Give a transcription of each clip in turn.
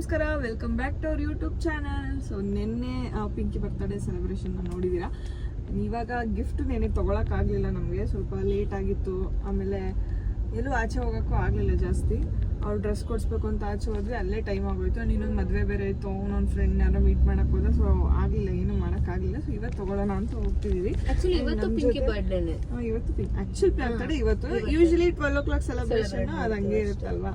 ನಮಸ್ಕಾರ, welcome back to our YouTube channel. So ನಿನ್ನೆ Pinky birthday celebration ನೋಡಿದ್ದೀರಾ. ಇವಾಗ ಗಿಫ್ಟ್ ನೆನೆ ತೊಗೊಳಕ್ಕಾಗಲಿಲ್ಲ, ನಮಗೆ ಸ್ವಲ್ಪ ಲೇಟ್ ಆಗಿತ್ತು. ಆಮೇಲೆ ಎಲ್ಲೂ ಆಚೆ ಹೋಗೋಕ್ಕೂ ಆಗಲಿಲ್ಲ ಜಾಸ್ತಿ. ಅವ್ರು ಡ್ರೆಸ್ ಕೊಡಿಸ್ಬೇಕು ಅಂತ ಆಚೆ ಹೋದ್ವಿ, ಅಲ್ಲೇ ಟೈಮ್ ಆಗೋಯ್ತು. ಆ್ಯಂಡ್ ಇನ್ನೊಂದು ಮದುವೆ ಬೇರೆ ಇತ್ತು, ಅವನೊಂದು ಫ್ರೆಂಡ್ ಯಾರೋ ಮೀಟ್ ಮಾಡೋಕ್ಕೆ ಹೋದ. ಸೊ ಆಗಲಿಲ್ಲ, ಏನು ಮಾಡೋಕ್ಕಾಗಲಿಲ್ಲ. ಸೊ ಇವತ್ತು ತೊಗೊಳ್ಳೋಣ ಅಂತ ಹೋಗ್ತಿದ್ದೀವಿ. ಇವತ್ತು ಪಿಂಕಿ ಬರ್ಡೇನೆ. ಇವತ್ತು ಆ್ಯಕ್ಚುಲಿ ಬರ್ತ್ಡೇ ಇವತ್ತು. ಯೂಶಲಿ 12 o'clock ಸೆಲೆಬ್ರೇಷನ್ ಅದು ಹಂಗೆ ಇರುತ್ತಲ್ವಾ.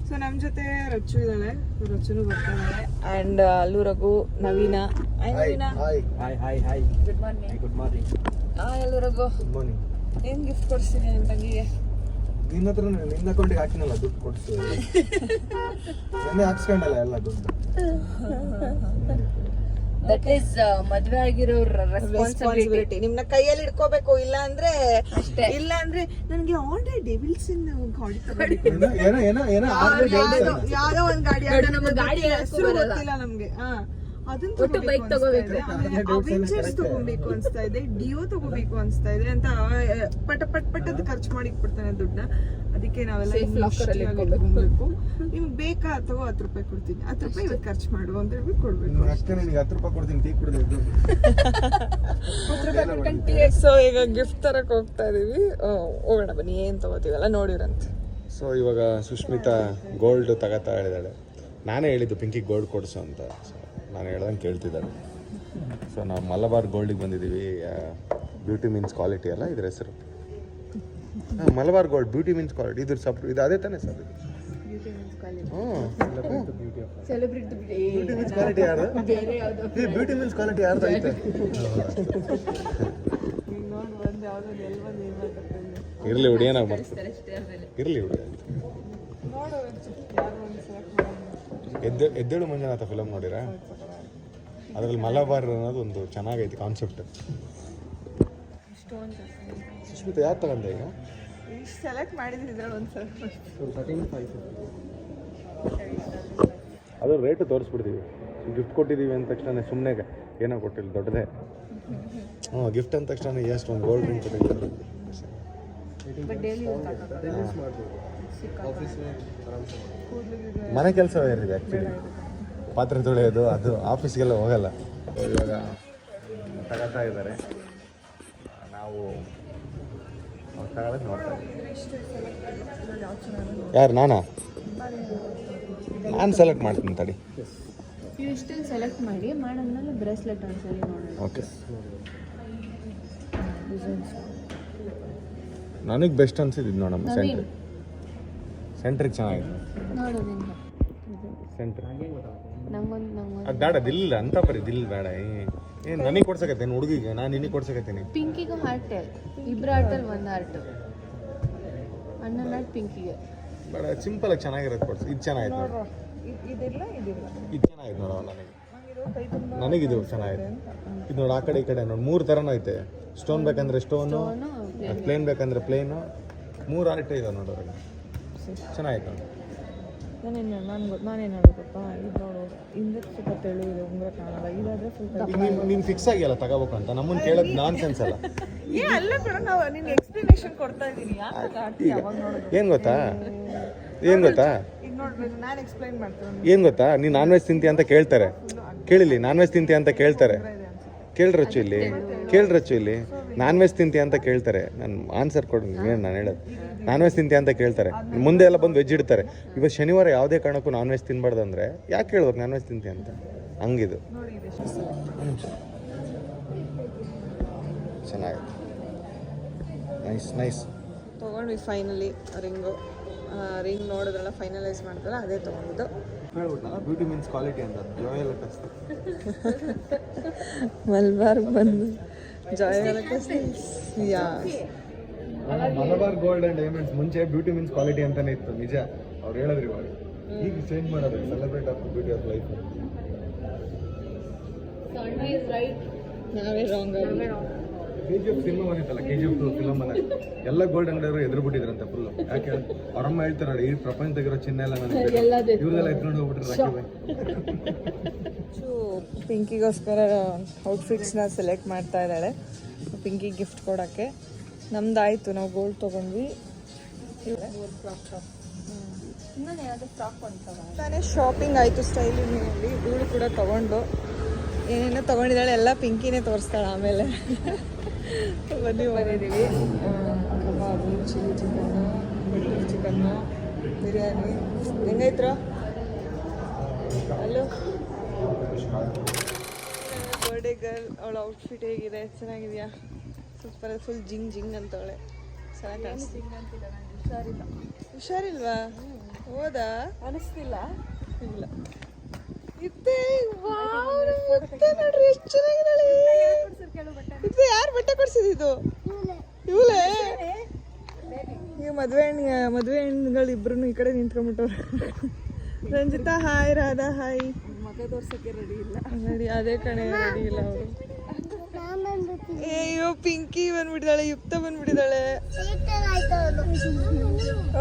ಸೊ ನಮ್ಮ ಜೊತೆ ರಚ್ಚು ಇದ್ದಾಳೆ, ರಚ್ಚುನು ಬರ್ತಾಳೆ. ಆ್ಯಂಡ್ ಅಲ್ಲೂ ರಘು, ನವೀನ. Good morning. ಎಲ್ಲೂ ರಘು, ಏನು ಗಿಫ್ಟ್ ಕೊಡಿಸ್ತೀನಿ ನಿಮ್ಮ ತಂಗಿಗೆ? ನಿನ್ನ ಹತ್ರ ನಿನ್ನ ಅಕೌಂಟಿಗೆ ಹಾಕಿನಲ್ಲ ದುಡ್ಡು ಕೊಡ್ಸಿ ಹಾಕ್ಸ್ಕೊಂಡಲ್ಲ ಎಲ್ಲ ದುಡ್ಡು. ದಟ್ ಈಸ್ ಮದ್ವೆ ಆಗಿರೋರ ರೆಸ್ಪಾನ್ಸಿಬಿಲಿಟಿ. ನಿಮ್ನ ಕೈಯಲ್ಲಿ ಇಟ್ಕೋಬೇಕು, ಇಲ್ಲ ಅಂದ್ರೆ ನನಗೆ ಆಲ್ರೆಡಿ ಡೆವಿಲ್ಸ್ ಇನ್ ಗಾಡಿ ಯಾವ್ದೋ ಒಂದ್ ಗಾಡಿ ಹೆಸರು ಗೊತ್ತಿಲ್ಲ ನಮ್ಗೆ. ಅದನ್ನ ಬೈಕ್ ತಗೋಬೇಕು, ಅವೆಂಜರ್ಸ್ ತಗೋಬೇಕು ಅನ್ಸ್ತಾ ಇದೆ, ಡಿಯೋ ತಗೋಬೇಕು ಅನ್ಸ್ತಾ ಇದೆ ಅಂತ ಪಟ ಅದು ಖರ್ಚು ಮಾಡಿ ಬಿಡ್ತಾನೆ ದುಡ್ಡನ್ನ. ಅದಕ್ಕೆ ನಾವೆಲ್ಲ ಇಟ್ಕೋಬೇಕು. ನಿಮ್ಗೆ ಬೇಕಾ ಅಥವಾ 10 ರೂಪಾಯಿ ಕೊಡ್ತೀನಿ, 10 ರೂಪಾಯಿ ಇವತ್ತು ಖರ್ಚು ಮಾಡು ಅಂತ ಹೇಳಿ ಕೊಡ್ಬೇಕು. ಅಷ್ಟೇ, ನಿನಗೆ 10 ರೂಪಾಯಿ ಕೊಡ್ತೀನಿ, ಟೀ ಕುಡಿದು. ಸೊ ಈಗ ಗಿಫ್ಟ್ ತರಕ್ ಹೋಗ್ತಾ ಇದೀವಿ. ಹೋಗೋಣ ಬನ್ನಿ, ಏನ್ ತಗೋತೀವಲ್ಲ ನೋಡಿರಂತೆ. ಸೊ ಇವಾಗ ಸುಷ್ಮಿತಾ ಗೋಲ್ಡ್ ತಗೋತಾ ಹೇಳಿದಾಳೆ. ನಾನೇ ಹೇಳಿದ್ದು ಪಿಂಕಿ ಗೋಲ್ಡ್ ಕೊಡಿಸು ಅಂತ. ಸೊ ನಾನು ಹೇಳ್ದಂಗೆ ಕೇಳ್ತಿದ್ದಾಳೆ. ಸೊ ನಾವು ಮಲಬಾರ್ ಗೋಲ್ಡಿಗೆ ಬಂದಿದ್ದೀವಿ. ಬ್ಯೂಟಿ ಮೀನ್ಸ್ ಕ್ವಾಲಿಟಿ ಅಲ್ಲ ಇದ್ರ ಹೆಸರು. Malabar gold beauty means quality. ಇದ್ರ ಇದು ಅದೇ ತಾನೇ ಸರ್? ಬ್ಯೂಟಿ ಮೀನ್ಸ್ ಕ್ವಾಲಿಟಿ ಯಾರ್ದು? ಬ್ಯೂಟಿ ಮೀನ್ಸ್ ಕ್ವಾಲಿಟಿ ಯಾರ್ದು ಐತೆ? ಇರಲಿ ಹುಡಿಯನ ಇರಲಿ ಹುಡಿಯ. ಎದ್ದೇಳು ಮಂಜುನಾಥ ಫಿಲಮ್ ನೋಡಿರಾ? ಅದರಲ್ಲಿ ಮಲಬಾರ್ ಅನ್ನೋದು ಒಂದು ಚೆನ್ನಾಗೈತಿ ಕಾನ್ಸೆಪ್ಟ್. ಸುಷ್ಮಿತಾ ಯಾರು ತಗೊಂಡೆ ಈಗ? ಸೆಲೆಕ್ಟ್ ಮಾಡಿದ್ರೆ ಅದು ರೇಟು ತೋರಿಸ್ಬಿಡ್ತೀವಿ. ಗಿಫ್ಟ್ ಕೊಟ್ಟಿದ್ದೀವಿ ಅಂದ ತಕ್ಷಣ ಸುಮ್ಮನೆ ಏನೋ ಕೊಟ್ಟಿಲ್ಲ, ದೊಡ್ಡದೇ. ಗಿಫ್ಟ್ ಅಂದ ತಕ್ಷಣ ಎಷ್ಟು ಒಂದು ಗೋಲ್ಡ್ ರಿಂಗ್ ಕೊಟ್ಟಿದ್ದಾರೆ. ಮನೆ ಕೆಲಸ ಏನಿದೆ ಆ್ಯಕ್ಚುಲಿ, ಪಾತ್ರೆ ತೊಳೆಯೋದು ಅದು ಆಫೀಸ್ಗೆಲ್ಲ ಹೋಗಲ್ಲ. ಇವಾಗ ತಗೋತಾ ಇದ್ದಾರೆ, ನಾವು ತಗೊಳ್ಳೋದು ನೋಡ್ತಾ ಇದ್ದೀವಿ. ಯಾರು? ನಾನು ಸೆಲೆಕ್ಟ್ ಮಾಡ್ತೀನಿ ತಡಿ. ಇಷ್ಟನ್ನು ಸೆಲೆಕ್ಟ್ ಮಾಡಿ ಮಾಡಾದ್ಮೇಲೆ ಬ್ರೇಸ್ಲೆಟ್ ಒಂದ್ಸರಿ ನೋಡೋಣ. ಓಕೆ, ನನಗೆ ಬೆಸ್ಟ್ ಅನ್ಸಿದ್ದು ನೋಡಮ್ಮ. ಸೆಂಟ್ರಿಗೆ ಚೆನ್ನಾಗಿದೆ ಸೆಂಟ್ರ್. ಅದು ಬೇಡ, ದಿಲ್ಲ ಅಂತ ಬರೀ ದಿಲ್ ಬೇಡ. ಏನು ನನಗೆ ಕೊಡ್ಸಕತ್ತೇನೆ ಹುಡುಗಿಗೆ? ನಾನು ನಿನಗೆ ಕೊಡ್ಸಕತ್ತೀನಿ. ಪಿಂಕಿಗೂ ಹಾರ್ಟ್, ಇಬ್ಬರು ಹಾರ್ಟಲ್ಲಿ ಒಂದು ಹಾರ್ಟ್. ಅಣ್ಣನ ಹಾರ್ಟ್ ಪಿಂಕಿಗೆ ಬೇಡ, ಸಿಂಪಲ್ ಆಗಿ ಚೆನ್ನಾಗಿರೋದು ಕೊಡ್ಸಿ. ಇದು ಚೆನ್ನಾಗಿತ್ತು ನೋಡು, ಇದು ಚೆನ್ನಾಗಿತ್ತು ನೋಡು. ನನಗಿದು ಚೆನ್ನಾಗಿತ್ತು. ಇದು ನೋಡಿ, ಆ ಕಡೆ ಈ ಕಡೆ ನೋಡಿ 3 ಥರನೂ ಐತೆ. ಸ್ಟೋನ್ ಬೇಕಂದ್ರೆ ಸ್ಟೋನು, ಪ್ಲೇನ್ ಬೇಕಂದ್ರೆ ಪ್ಲೇನು. 3 ಆರ್ಟ್ ಇದೆ ನೋಡೋರಿಗೆ, ಚೆನ್ನಾಗಿತ್ತು ನೋಡಿ. ನಾನೇನು ಹೇಳಬೇಕಪ್ಪ, ಇದು ನೋಡು, ಹಿಂದೆ ಸ್ವಲ್ಪ ತೆಳು ಇದೆ, ಉಂಗುರ ಕಾಣಲ್ಲ. ಇದಾದ್ರೆ ಸ್ವಲ್ಪ ನೀನು ಫಿಕ್ಸ್ ಆಗಿಲ್ಲ ತಗೋಬೇಕು ಅಂತ. ನಮ್ಮನ್ನು ಕೇಳೋದು ನಾನ್ ಸೆನ್ಸ್ ಅಲ್ಲ. ಅಲ್ಲ ಕೂಡ ನಾವು ನಿನ್ಗೆ ಎಕ್ಸ್ಪ್ಲನೇಷನ್ ಕೊಡ್ತಾ ಇದ್ದೀನಿ. ಏನು ಗೊತ್ತಾ ಈಗ ನೋಡ್ಬೇಕು, ನಾನು ಎಕ್ಸ್ಪ್ಲೈನ್ ಮಾಡ್ತೀನಿ. ಏನು ಗೊತ್ತಾ, ನೀನು ನಾನ್ ವೆಜ್ ತಿಂತೀಯ ಅಂತ ಕೇಳ್ತಾರೆ. ಕೇಳಿಲಿ, ನಾನ್ ವೆಜ್ ತಿಂತೀಯ ಅಂತ ಕೇಳ್ತಾರೆ. ಕೇಳ್ರಚ್ಚು ಇಲ್ಲಿ ನಾನ್ ವೆಜ್ ತಿಂತೀಯ ಅಂತ ಕೇಳ್ತಾರೆ. ನಾನು ಆನ್ಸರ್ ಕೊಡು. ಏನು ನಾನು ಹೇಳೋದು, ನಾನ್ ವೆಜ್ ತಿಂತೀಯ ಅಂತ ಕೇಳ್ತಾರೆ. ಮುಂದೆ ಎಲ್ಲ ಬಂದು ವೆಜ್ ಇಡ್ತಾರೆ. ಇವತ್ತು ಶನಿವಾರ ಯಾವುದೇ ಕಾರಣಕ್ಕೂ ನಾನ್ ವೆಜ್ ತಿನ್ಬಾರ್ದು ಅಂದರೆ ಯಾಕೆ ಕೇಳ್ಬೇಕು ನಾನ್ ವೆಜ್ ತಿಂತೀಯ ಅಂತ? ಹಂಗಿದು ಚೆನ್ನಾಗಿದೆ. ನೈಸ್ ತೊಗೊಂಡ್ವಿ ಫೈನಲಿ ರಿಂಗ್ ನೋಡಿದ್ರಲ್ಲ, ಫೈನಲೈಸ್ ಮಾಡಿದ್ರಲ್ಲ, ಅದೇ ತೊಗೊಂಡಿದ್ದು. ಬ್ಯೂಟಿ ಮೀನ್ಸ್ ಕ್ವಾಲಿಟಿ ಅಂತ ಮಲ್ಬಾರ್ ಬಂದು ಮಲಬಾರ್ ಗೋಲ್ಡ್ ಅಂಡ್ ಡೈಮಂಡ್ಸ್ ಮುಂಚೆ ಬ್ಯೂಟಿ ಮೀನ್ಸ್ ಕ್ವಾಲಿಟಿ ಅಂತಾನೆ ಇತ್ತು. ನಿಜ, ಅವ್ರು ಹೇಳಿದ್ರು. ಇವಾಗ ಈಗ ಚೇಂಜ್ ಮಾಡೋದು, celebrate of beauty of life. ನಾವೇ ರಾಂಗ್ ಆಗಿ. KGF ಸಿನಿಮಾ ಬಂದಿತ್ತಲ್ಲ, KGF ಫಿಲಮ್ ಅನ್ನ ಎಲ್ಲ ಗೋಲ್ಡ್ ಅಂಗಡಿಯವರು ಎದುರು ಬಿಟ್ಟಿದ್ರಂತೆ ಫುಲ್. ಯಾಕೆ ಅವರಮ್ಮ ಹೇಳ್ತಾರೆ, ಈ ಪ್ರಪಂಚದಾಗಿರೋ ಚಿನ್ನ ಎಲ್ಲ ನನಗೆ ಇವ್ರದೆಲ್ಲ ಎತ್ಕೊಂಡು ಹೋಗ್ಬಿಟ್ರೆ. ಪಿಂಕಿಗೋಸ್ಕರ ಔಟ್ಫಿಟ್ಸ್ನ ಸೆಲೆಕ್ಟ್ ಮಾಡ್ತಾ ಇದ್ದಾಳೆ. ಪಿಂಕಿ ಗಿಫ್ಟ್ ಕೊಡೋಕ್ಕೆ. ನಮ್ದಾಯಿತು, ನಾವು ಗೋಲ್ಡ್ ತೊಗೊಂಡ್ವಿ. ಇನ್ನೊಂದು ಯಾವುದು ಫ್ರಾಕ್ ಅಂತವ ತಾನೇ ಶಾಪಿಂಗ್ ಆಯಿತು ಸ್ಟೈಲಿನಲ್ಲಿ. ಇವಳು ಕೂಡ ತಗೊಂಡು ಏನೇನೋ ತೊಗೊಂಡಿದ್ದಾಳೆ, ಎಲ್ಲ ಪಿಂಕಿನೇ ತೋರಿಸ್ತಾಳೆ ಆಮೇಲೆ. ಬನ್ನಿ ಬಂದಿದ್ದೀವಿ. ಕಬಾಬು, chilli chicken, butter chicken, biryani. ಹೆಂಗೈತ್ರ ಅಲ್ಲೂ ಬರ್ಡೇ ಗರ್ಲ್. ಅವಳ ಔಟ್ಫಿಟ್ ಹೇಗಿದೆ? ಚೆನ್ನಾಗಿದೆಯಾ? ಸೂಪರ್. ಫುಲ್ ಜಿಂಗ್ ಜಿಂಗ್ ಅಂತವಳೆ. ಚೆನ್ನಾಗಿ ಕಾಣಿಸ್ತಿಲ್ಲ. ಹುಷಾರಿಲ್ವಾ? ಹೋದಾ? ಅನಿಸ್ತಿಲ್ಲ. ಇಲ್ಲ ಇತ್ತೆ. ನೋಡ್ರಿ ಎಷ್ಟು ಚೆನ್ನಾಗಿದ್ದಾಳೆ. ಇತ್ತೆ ಯಾರು ಬಟ್ಟೆ ಕೊಡ್ಸಿದ್ದು? ಇವಳೇ. ಈಗ ಮದುವೆ ಹೆಣ್ಣುಗಳು ಇಬ್ರು ಈ ಕಡೆ ನಿಂತ್ಕೊಂಡ್ಬಿಟ್ಟವ್ರು. Ranjita hi, Radha hi. ಮಗ ತೋರ್ಸಕ್ಕೆ ರೆಡಿ ಇಲ್ಲ. ರೆಡಿ ಅದೇ ಕಣೆ, ರೆಡಿ ಇಲ್ಲ ಅವರು. ಅಯ್ಯೋ ಪಿಂಕಿ ಬಂದ್ಬಿಟ್ಟಿದ್ದಾಳೆ, ಯುಕ್ತ ಬಂದ್ಬಿಟ್ಟಿದ್ದಾಳೆ.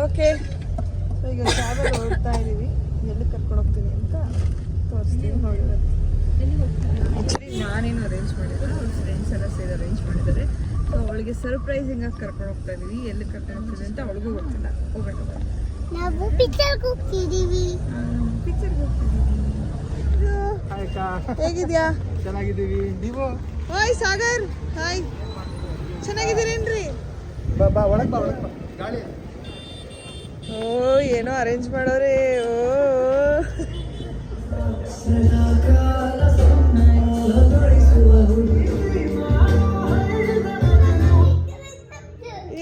ಓಕೆ, ಈಗ ಕ್ಯಾಬಲ್ಲಿ ಹೊರಡ್ತಾ ಇದ್ದೀವಿ. ಎಲ್ಲಿ ಕರ್ಕೊಂಡು ಹೋಗ್ತೀನಿ ಅಂತ ತೋರಿಸ್ತೀನಿ. ನೋಡಿದ್ರೆ ಆ್ಯಕ್ಚುಲಿ ನಾನೇನು ಅರೇಂಜ್ ಮಾಡಿದ್ದಾರೆ, ಅವ್ರ ಫ್ರೆಂಡ್ಸ್ ಎಲ್ಲ ಸೇರಿ ಅರೇಂಜ್ ಮಾಡಿದ್ದಾರೆ. ಸೊ ಅವಳಿಗೆ ಸರ್ಪ್ರೈಸಿಂಗಾಗಿ ಕರ್ಕೊಂಡು ಹೋಗ್ತಾ ಇದ್ದೀವಿ. ಎಲ್ಲಿ ಕರ್ಕೊಂಡು ಹೋಗ್ತಿದ್ದೀವಿ ಅಂತ ಅವಳಿಗೂ ಗೊತ್ತಿಲ್ಲ. ಹೋಗೋಣ. ನಾವು ಪಿಕ್ಚರ್ಗೆ ಹೋಗ್ತಿದ್ದೀವಿ. ಹೇಗಿದ್ಯಾ? ಚೆನ್ನಾಗಿದ್ದೀವಿ. ನೀವು? ಹಾಯ್ ಸಾಗರ್. ಹಾಯ್, ಚೆನ್ನಾಗಿದ್ದೀರೇನ್ರಿ? ಬಾ ಒಳಗೆ ಬಾ ಗಾಳಿ. ಓ ಏನೋ ಅರೇಂಜ್ ಮಾಡೋರೆ. ಓ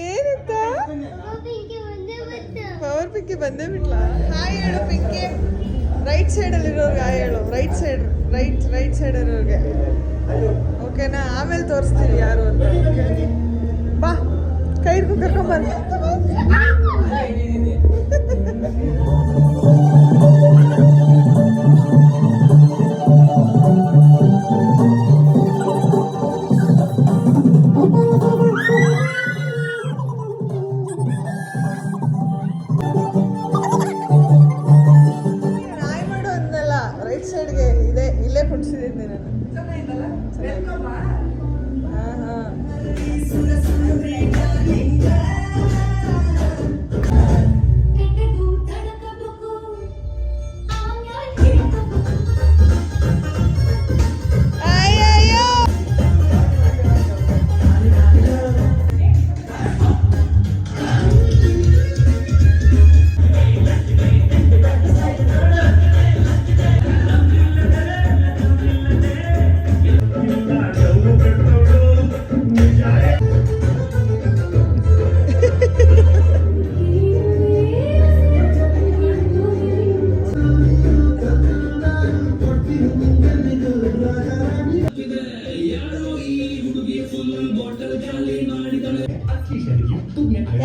ಏನಂತ? ಪವರ್ ಪಿಂಕಿ ಬಂದೇ ಬಿಟ್ಲಾ? ಹಾಯ್ ಹೇಳು ಪಿಂಕಿ. ರೈಟ್ ಸೈಡಲ್ಲಿರೋರ್ಗೆ ಹಾಯ್ ಹೇಳು. ರೈಟ್ ಸೈಡ್ ಇರೋರ್ಗೆ. ಓಕೆನಾ? ಆಮೇಲೆ ತೋರಿಸ್ತೀವಿ ಯಾರು ಅಂತ. ಬಾ, ಕೈ ಹಿಡ್ಕೊಂಡು ಕರ್ಕೊಂಬರ್ರಿ. ರಾಯ್ ಮಾಡು ಅಂದಲ್ಲ, ರೈಟ್ ಸೈಡ್ಗೆ ಇದೆ. ಇಲ್ಲೇ ಕುಡ್ಸಿದ್ದೀನಿ ನಾನು. ಹಾಂ ಹಾಂ.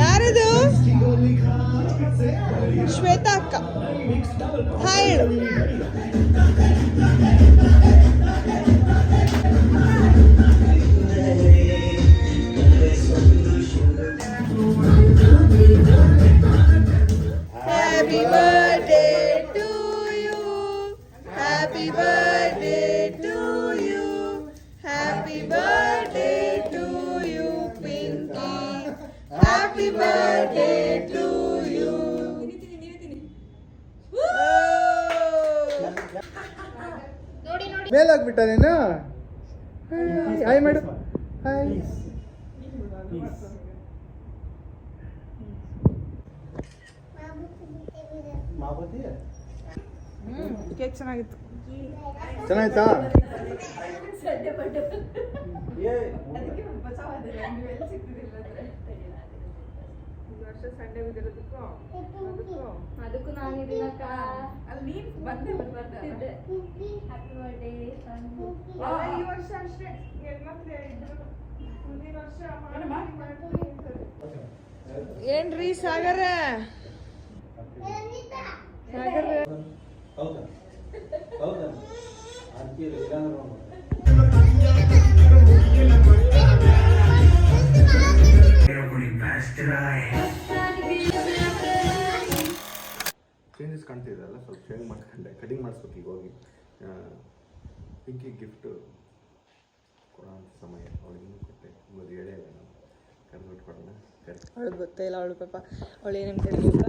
ಯಾರದು? ಶ್ವೇತಾ ಅಕ್ಕ. ಹಾಯ್ ಹೇಳು. Happy birthday to you, happy birthday to you, happy birthday to you Pinky, happy birthday to you. ಮೇಲಾಗ್ಬಿಟ್ಟ ನೀನು? ಹಾಯ್ ಮಾಡು. ಹಾಯ್. ಕೇಕ್ ಚೆನ್ನಾಗಿತ್ತು. ಚೆನ್ನಾಯ್ತಾ? ಸಂಡೇ ಬಿದ್ದಿರೋದಕ್ಕೂ ಅದಕ್ಕೂ ನಾನಿದ್ದೀನಕ್ಕ. ಅಲ್ಲಿ ಬಂದೆ ಬರ್ತಿದ್ದೆ. Happy birthday. ಈ ವರ್ಷ ಅಷ್ಟೇ ಹೆಣ್ಮಕ್ಳು ಇದ್ರು. ಮುಂದಿನ ವರ್ಷ ಏನ್ರಿ ಸಾಗರ? ಸಾಗರ ಚೇಂಜಸ್ ಕಾಣ್ತಿದ್ದಲ್ಲ, ಸ್ವಲ್ಪ ಶೇವಿಂಗ್ ಮಾಡ್ಕೊಂಡೆ, ಕಟಿಂಗ್ ಮಾಡಿಸ್ಬೇಕು ಈಗ ಹೋಗಿ. ಪಿಂಕಿ ಗಿಫ್ಟ್ ಕೊಡೋ ಅಂಥ ಸಮಯ ಅವಳಿಗೆ ಕೊಟ್ಟೆ. ಒಂದು ಹೇಳೇ ಇಲ್ಲ ನಾನು. ಕರೆದ್ಬಿಟ್ಟು ಕೊಡೋಣ. ಅವಳು ಗೊತ್ತೇ ಇಲ್ಲ. ಅವಳು ಪಾಪ ಅವಳು ಏನೇನು ಕರೀಲಿಲ್ಲ.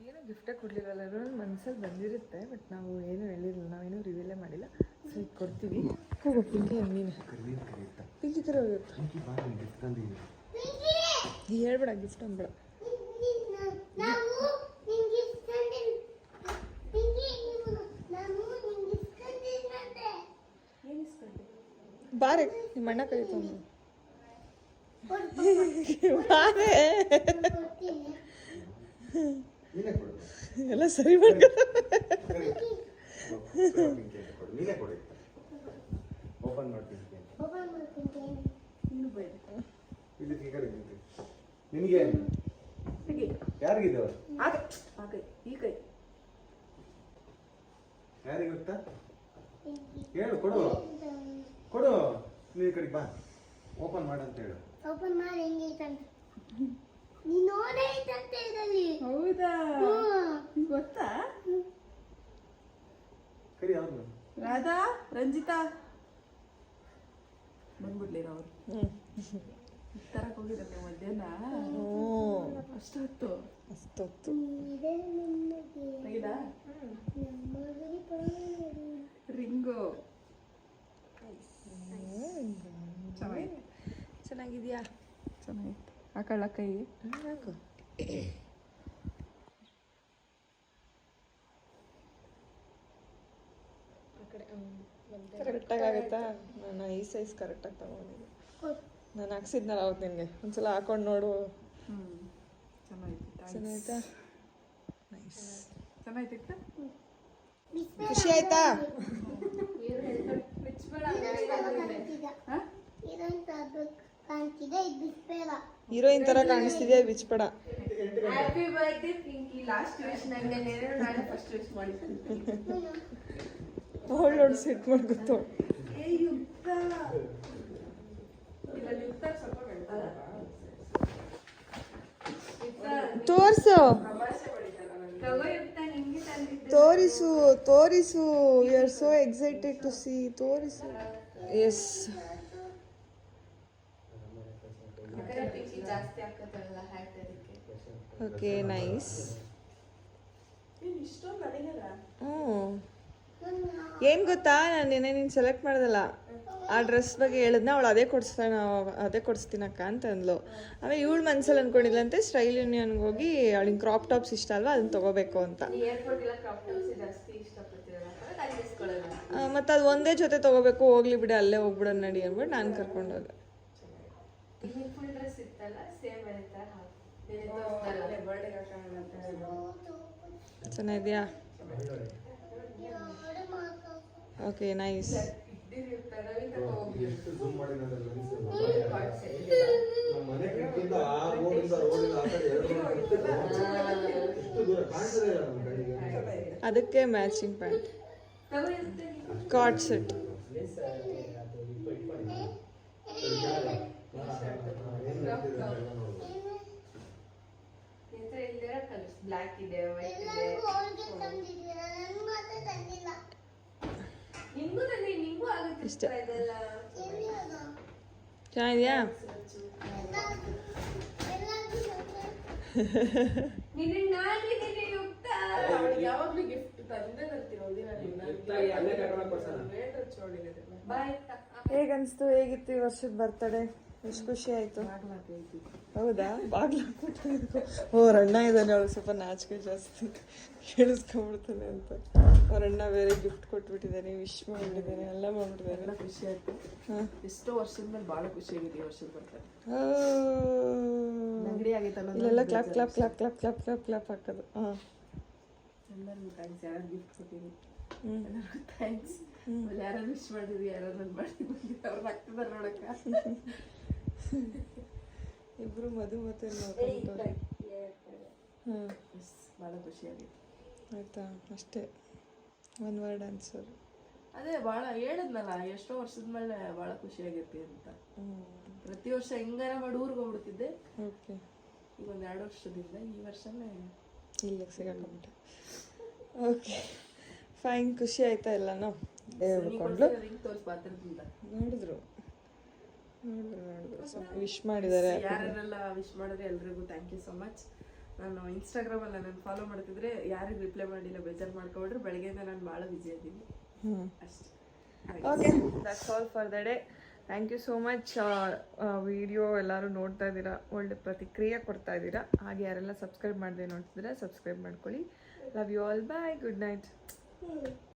ಏನೋ ಗಿಫ್ಟೇ ಕೊಡಲಿಲ್ಲ ಎಲ್ಲರೂ ಮನ್ಸಲ್ಲಿ ಬಂದಿರುತ್ತೆ ಬಟ್ ನಾವು ಏನೂ ಹೇಳಿರಲಿಲ್ಲ ನಾವೇನೂ ರಿವೀಲೇ ಮಾಡಿಲ್ಲ ಸೊ ಈಗ ಕೊಡ್ತೀವಿ ಹೋಗು ಪಿಂಕಿ ನೀನು ಪಿಂಕಿ ಥರ ಹೋಗುತ್ತೆ ಹೇಳ್ಬೇಡ ಗಿಫ್ಟ್ ಅಂದ್ಬೇಡ ನಾವು ನಿಂಗೆ ಇಸ್ಕೊಂಡಿಲ್ಲ ಪಿಂಕಿ ನಾವು ನಿಂಗೆ ಇಸ್ಕೊಂಡಿಲ್ಲಂತೆ ಬಾರೆ ನಿಮ್ಮ ಅಣ್ಣ ಕರೀತು ಬಾರೆ ಎಲ್ಲ ಸರಿ ಮಾಡ್ಕೊ ಓಪನ್ ಮಾಡ್ತೀನಿ ಓಪನ್ ಮಾಡ್ತೀನಿ ನಿಮಗೆ ಯಾರಿಗಿದೆ ಈ ಕೈ ಯಾರಿಗೆ ಗೊತ್ತಾ ಹೇಳು ಕೊಡು ಕೊಡು ನೀನು ಈ ಕಡೆ ಬಾ ಓಪನ್ ಮಾಡಂತ ಹೇಳು ಓಪನ್ ಮಾಡಿ ಹೆಂಗೆ ಐತಂತ ನೀ ನೋಡೇ ಐತಂತೆ ಇದರಲ್ಲಿ ಹೌದಾ ಗೊತ್ತಾ ಕರಿ ಅವ್ರನ್ನ ರಾಧಾ ರಂಜಿತಾ ಬಂದ್ಬಿಡ್ಲಿರ ಅವರು ತರಕ್ ಹೋಗಿರತ್ತೆ ಮಧ್ಯಾಹ್ನ ಅಷ್ಟೊತ್ತು ಇದೆ ನಿಮಗೆ ತೆಗಿದಾ ನಮ್ಮಗರಿ ರಿಂಗು ಚೆನ್ನಾಗಿದ್ಯಾ ಚೆನ್ನಾಗಿತ್ತು ಹಾಕಳ್ಳ ಕೈ ಹಾಕು ಕರೆಕ್ಟಾಗಿ ಆಗುತ್ತಾ ನಾನು ಈ ಸೈಜ್ ಕರೆಕ್ಟಾಗಿ ತಗೊಂಡಿದ್ದೆ ನಾನು ಹಾಕ್ಸಿದ್ನಲ್ಲ ಅವತ್ತು ನಿನಗೆ ಒಂದ್ಸಲ ಹಾಕೊಂಡು ನೋಡು ಚೆನ್ನಾಯ್ತಾ ನೈಸ್ ಚೆನ್ನಾಯ್ತಿತ್ತ ಖುಷಿ ಆಯ್ತಾ ಕಾಣ್ತಿದೆ ಇದು ಬಿಸ್ಬೇಡ ಹೀರೋಯಿನ್ ತರ ಕಾಣಿಸ್ತಿದ್ಯಾ ಬಿಚ್ಬೇಡ happy birthday Pinky last wish ನಂಗೆ ನಾಳೆ ಫಸ್ಟ್ ವಿಶ್ ಮಾಡಿದ್ದೀನಿ ಅವಳು ನೋಡಿ ಸಿಟ್ ಮಾಡ್ಕೊತು ತೋರ್ಸು ತೋರಿಸು ತೋರಿಸು we are so excited to see ತೋರಿಸು ಎಸ್ ಪಿಂಕಿ ಜಾಸ್ತಿ ಹಾಕತ್ತಲ್ಲ ಹ್ಯಾಟ್ ಅದಕ್ಕೆ ಓಕೆ ನೈಸ್ ಹ್ಞೂ ಏನು ಗೊತ್ತಾ ನಾನು ನೆನೆ ನೀನು ಸೆಲೆಕ್ಟ್ ಮಾಡ್ದಲ್ಲ ಆ ಡ್ರೆಸ್ ಬಗ್ಗೆ ಹೇಳಿದ್ನ ಅವಳು ಅದೇ ಕೊಡಿಸ್ತೀನಕ್ಕ ಅಂತ ಅಂದ್ಲು ಆಮೇಲೆ ಇವಳು ಮನ್ಸಲ್ಲಿ ಅಂದ್ಕೊಂಡಿದ್ಲಂತೆ ಸ್ಟೈಲ್ ಯೂನಿಯನ್ಗೆ ಹೋಗಿ ಅವಳಿಗೆ ಕ್ರಾಪ್ ಟಾಪ್ಸ್ ಇಷ್ಟ ಅಲ್ವಾ ಅದನ್ನ ತೊಗೋಬೇಕು ಅಂತ ಮತ್ತು ಅದು ಒಂದೇ ಜೊತೆ ತೊಗೋಬೇಕು ಹೋಗ್ಲಿ ಬಿಡಿ ಅಲ್ಲೇ ಹೋಗ್ಬಿಡೋಣ ನಡಿ ಅಂದ್ಬಿಟ್ಟು ನಾನು ಕರ್ಕೊಂಡೋದೆ ಚೆನ್ನಾಗಿದೆಯಾ ಓಕೆ ನೈಸ್ ಅದಕ್ಕೆ matching pant card set black ಇದೆ ವೈಟ್ ಇದೆ ನಿಂಗೂ ತಂದಿ ನಿಂಗೂ ಆಗುತ್ತೆ ಇಷ್ಟೇ ಇದೆಲ್ಲ ಚೆನ್ನಾಗಿದೆಯಾ ನಿನ್ನ ನಾನಿದ್ದೀನಿ ಯುಕ್ತ ಯಾವಾಗಲೂ ಗಿಫ್ಟ್ ತಂದೆ ತರ್ತೀರೋದಿಲ್ಲ ಹೇಗನ್ಸ್ತು ಹೇಗಿತ್ತು ಈ ವರ್ಷದ ಬರ್ತಡೆ ಎಷ್ಟು ಖುಷಿ ಆಯ್ತು ಹೌದಾ ಬಾಗ್ಲ ಅವ್ರ ಅಣ್ಣ ಇದ್ದಾನೆ ಅವಳು ಸ್ವಲ್ಪ ನಾಚಿಕೆ ಜಾಸ್ತಿ ಕೇಳಿಸ್ಕೊಂಡ್ಬಿಡ್ತಾನೆ ಅಂತ ಅವ್ರ ಅಣ್ಣ ಬೇರೆ ಗಿಫ್ಟ್ ಕೊಟ್ಬಿಟ್ಟಿದ್ದಾನೆ ವಿಶ್ ಮಾಡ್ಬಿಟ್ಟಿದ್ದಾನೆ ಎಲ್ಲ ಮಾಡ್ಬಿಟ್ಟಿದ್ದಾನೆ ಖುಷಿ ಆಯ್ತು ಎಷ್ಟೋ ವರ್ಷದ ಮೇಲೆ ಬಹಳ ಖುಷಿ ಆಗಿದೆ ಈ ವರ್ಷದ ಬರ್ತಾರೆ ಅಂಗಡಿ ಆಗೈತಲ್ಲ ಇಲ್ಲೆಲ್ಲ clap clap clap clap clap clap clap ಹಾಕೋದು ಹಾಂ ಎಲ್ಲರಿಗೂ ಥ್ಯಾಂಕ್ಸ್ ಯಾರು ಗಿಫ್ಟ್ ಕೊಟ್ಟಿರಿ ಎಲ್ಲರಿಗೂ ಥ್ಯಾಂಕ್ಸ್ ಆಮೇಲೆ ಯಾರು ವಿಶ್ ಮಾಡಿದ್ರಿ ಯಾರು ನನ್ನ ಮಾಡಿ ಬಂದಿದ್ದು ಅವ್ರು ಆಗ್ತದಾರ ನೋಡಕ್ಕ ಇಬ್ರು ಮಧು ಮತ್ತೆ ಹಾಂ ಭಾಳ ಖುಷಿ ಆಗಿದೆ ಆಯ್ತಾ ಅಷ್ಟೇ ಒನ್ ವರ್ಡ್ ಆನ್ಸರ್ ಅದೇ ಭಾಳ ಹೇಳಿದ್ನಲ್ಲ ಎಷ್ಟೋ ವರ್ಷದ ಮೇಲೆ ಭಾಳ ಖುಷಿ ಆಗೈತಿ ಅಂತ ಪ್ರತಿ ವರ್ಷ ಹೆಂಗಾರ ಮಾಡಿ ಊರಿಗೆ ಹೋಗ್ಬಿಡ್ತಿದ್ದೆ ಓಕೆ ಈಗ ಒಂದು 2 ವರ್ಷದಿಂದ ಈ ವರ್ಷನೇ ಇಲ್ಲಿಗೆ ಸಿಗಾಕೊಂಬಿಟ್ಟೆ ಓಕೆ ಫೈನ್ ಖುಷಿ ಆಯ್ತಾ ಎಲ್ಲನೂ ಹೇಳ್ಕೊಂಡ್ಲು ರಿಂಗ್ ತೋರಿಸಿ ಪಾತ್ರದಿಂದ ನೋಡಿದ್ರು ಸ್ವಲ್ಪ ವಿಶ್ ಮಾಡಿದ್ದಾರೆ ಯಾರೆಲ್ಲ ವಿಶ್ ಮಾಡಿದ್ರೆ ಎಲ್ರಿಗೂ ಥ್ಯಾಂಕ್ ಯು ಸೊ ಮಚ್ ನಾನು ಇನ್ಸ್ಟಾಗ್ರಾಮಲ್ಲ ನಾನು ಫಾಲೋ ಮಾಡ್ತಿದ್ರೆ ಯಾರಿಗೂ ರಿಪ್ಲೈ ಮಾಡಿಲ್ಲ, ಬೇಜಾರು ಮಾಡ್ಕೊಂಡ್ರೆ ಬೆಳಗ್ಗೆಯಿಂದ ನಾನು ಭಾಳ ಬ್ಯುಸಿ ಆಗಿದ್ದೀನಿ ಅಷ್ಟೇ. Okay, that's all for the day. Thank you so much. Video ಎಲ್ಲರೂ ನೋಡ್ತಾ ಇದ್ದೀರಾ, ಒಳ್ಳೆ ಪ್ರತಿಕ್ರಿಯೆ ಕೊಡ್ತಾ ಇದ್ದೀರಾ. ಹಾಗೆ ಯಾರೆಲ್ಲ ಸಬ್ಸ್ಕ್ರೈಬ್ ಮಾಡದೆ ನೋಡ್ತಿದ್ದೀರಾ ಸಬ್ಸ್ಕ್ರೈಬ್ ಮಾಡ್ಕೊಳ್ಳಿ. Love you all, bye, good night.